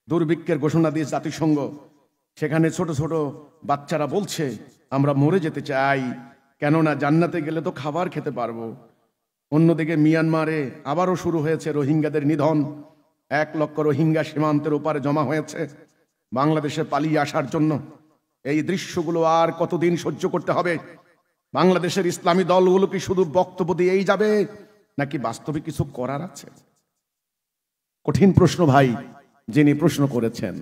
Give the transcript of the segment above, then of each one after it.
দুর্ভিক্ষের ঘোষণা দিয়ে জাতিসংঘ, সেখানে ছোট ছোট বাচ্চারা বলছে আমরা মরে যেতে চাই, কেননা জান্নাতে গেলে তো খাবার খেতে পারবো। অন্যদিকে মিয়ানমারে আবারও শুরু হয়েছে রোহিঙ্গাদের নিধন। 1 লক্ষ রোহিঙ্গা সীমান্তের ওপারে জমা হয়েছে বাংলাদেশে পালিয়ে আসার জন্য। এই দৃশ্যগুলো আর কতদিন সহ্য করতে হবে? বাংলাদেশের ইসলামী দলগুলো কি শুধু বক্তব্য দিয়েই যাবে, নাকি বাস্তবে কিছু করার আছে? কঠিন প্রশ্ন ভাই, যিনি প্রশ্ন করেছেন।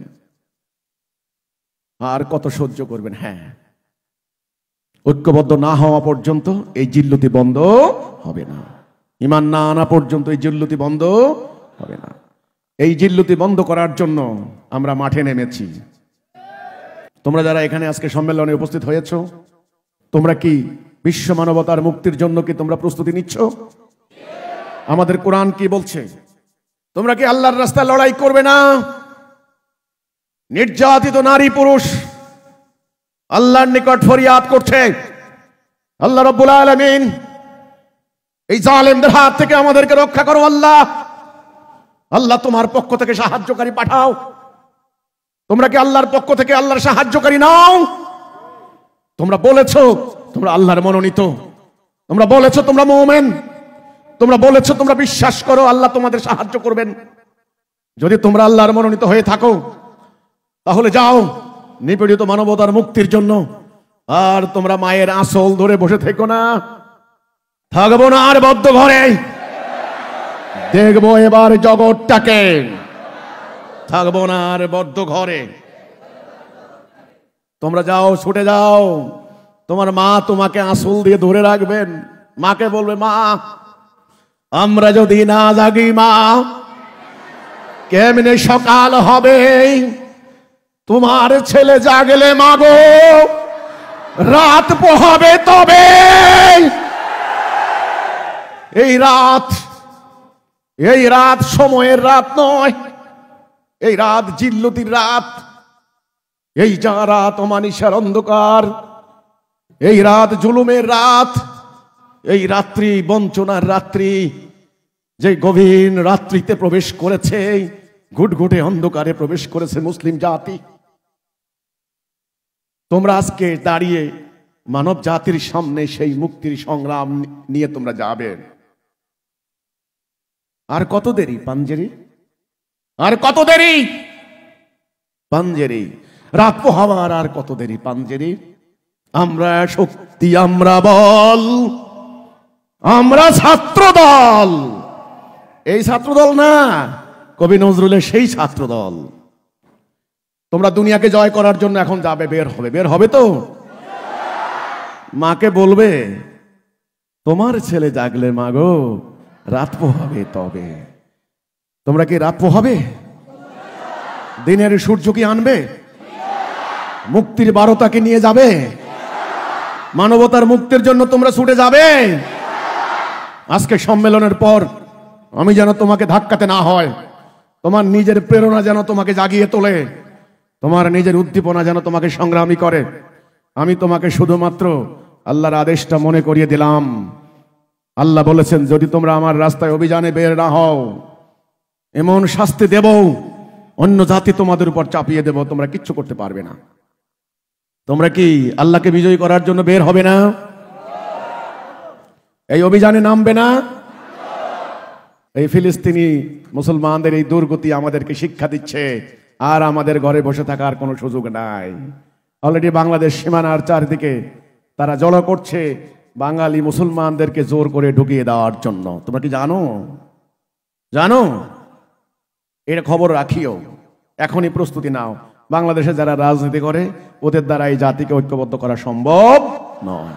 আর কত সহ্য করবেন? হ্যাঁ, ঐক্যবদ্ধ না হওয়া পর্যন্ত এই জিল্লতি বন্ধ হবে না। ঈমান না আনা পর্যন্ত এই জিল্লতি বন্ধ হবে না। এই জিল্লতি বন্ধ করার জন্য আমরা মাঠে নেমেছি। তোমরা যারা এখানে আজকে সম্মেলনে উপস্থিত হয়েছো, তোমরা কি বিশ্ব মানবতার মুক্তির জন্য কি তোমরা প্রস্তুতি নিচ্ছ? আমাদের কোরআন কি বলছে? তোমরা কি আল্লাহর রাস্তায় লড়াই করবে না? নির্যাতিত নারী পুরুষ আল্লাহর নিকট ফরিয়াদ করছে, আল্লাহ রাব্বুল আলামিন এই জালেমদের হাত থেকে আমাদেরকে রক্ষা করো আল্লাহ। আল্লাহ তোমার পক্ষ থেকে সাহায্যকারী পাঠাও। তোমরা কি আল্লাহর পক্ষ থেকে আল্লাহর সাহায্যকারী নাও? তোমরা বলেছো তোমরা আল্লাহর মনোনীত, তোমরা বলেছো তোমরা মুমিন, তোমরা বলেছো তোমরা বিশ্বাস করো আল্লাহ তোমাদের সাহায্য করবেন। যদি তোমরা আল্লাহর মনোনীত হয়ে থাকো, তাহলে যাও নিপীড়িত মানবতার মুক্তির জন্য। আর তোমরা মায়ের আঁচল ধরে বসে থেকো না। থাকবো না আর বদ্ধ ঘরে, দেখবো এবার জগৎটাকে। থাকবো না আর বদ্ধ ঘরে। তোমরা যাও, ছুটে যাও। তোমার মা তোমাকে আঁচল দিয়ে ধরে রাখবেন। মাকে বলবে, মা আমরা যদি না জাগি মা, কেমনে সকাল হবে? তোমার ছেলে জাগলে মাগো রাত পোহাবে তবে। এই রাত সময়ের রাত নয়, এই রাত জিল্লতির রাত। এই যা রাত অমানিসার অন্ধকার, এই রাত জুলুমের রাত, এই রাত্রি বঞ্চনার রাত্রি, যে গভীর রাত্রিতে প্রবেশ করেছে, ঘুটঘুটে অন্ধকারে প্রবেশ করেছে মুসলিম জাতি। তোমরা আজকে দাঁড়িয়ে মানব জাতির সামনে সেই মুক্তির সংগ্রাম নিয়ে তোমরা যাবে। আর কত দেরি পাঞ্জেরি, আর কত দেরি পাঞ্জেরি, রাত পোহাবার আর কত দেরি পাঞ্জেরি। আমরা শক্তি, আমরা বল, আমরা ছাত্র দল। এই ছাত্র দল না, কবি নজরুলের সেই ছাত্র দল। তোমরা দুনিয়াকে জয় করার জন্য এখন যাবে, বের হবে। বের হবে তো মাকে বলবে, তোমার ছেলে জাগলে মাগো রাত পোহাবে তবে। তোমরা কি রাত পোহাবে? দিনের সূর্য কি আনবে? মুক্তির বারোটাকে নিয়ে যাবে? মানবতার মুক্তির জন্য তোমরা ছুটে যাবে? আজকে সম্মেলনের পর আমি যেন তোমাকে ধাক্কাতে না হয়, তোমার নিজের প্রেরণা যেন তোমাকে জাগিয়ে তোলে, তোমার নিজের উদ্দীপনা যেন তোমাকে সংগ্রামী করে। আমি তোমাকে শুধুমাত্র আল্লাহর আদেশটা মনে করিয়ে দিলাম। আল্লাহ বলেছেন, যদি তোমরা আমার রাস্তায় অভিযানে বের না হও, এমন শাস্তি দেব, অন্য জাতি তোমাদের উপর চাপিয়ে দেব, তোমরা কিচ্ছু করতে পারবে না। তোমরা কি আল্লাহকে বিজয়ী করার জন্য বের হবে না? এই অভিযানে নামবে না? এই ফিলিস্তিনি মুসলমানদের এই দুর্গতি আমাদেরকে শিক্ষা দিচ্ছে, আর আমাদের ঘরে বসে থাকার কোনো সুযোগ নাই। অলরেডি বাংলাদেশ সীমানার চারদিকে তারা জড়ো করছে বাঙালি মুসলমানদেরকে জোর করে ঢুকিয়ে দেওয়ার জন্য। তোমরা কি জানো? জানো? এটা খবর রাখিও, এখনই প্রস্তুতি নাও। বাংলাদেশে যারা রাজনীতি করে ওদের দ্বারা এই জাতিকে ঐক্যবদ্ধ করা সম্ভব নয়।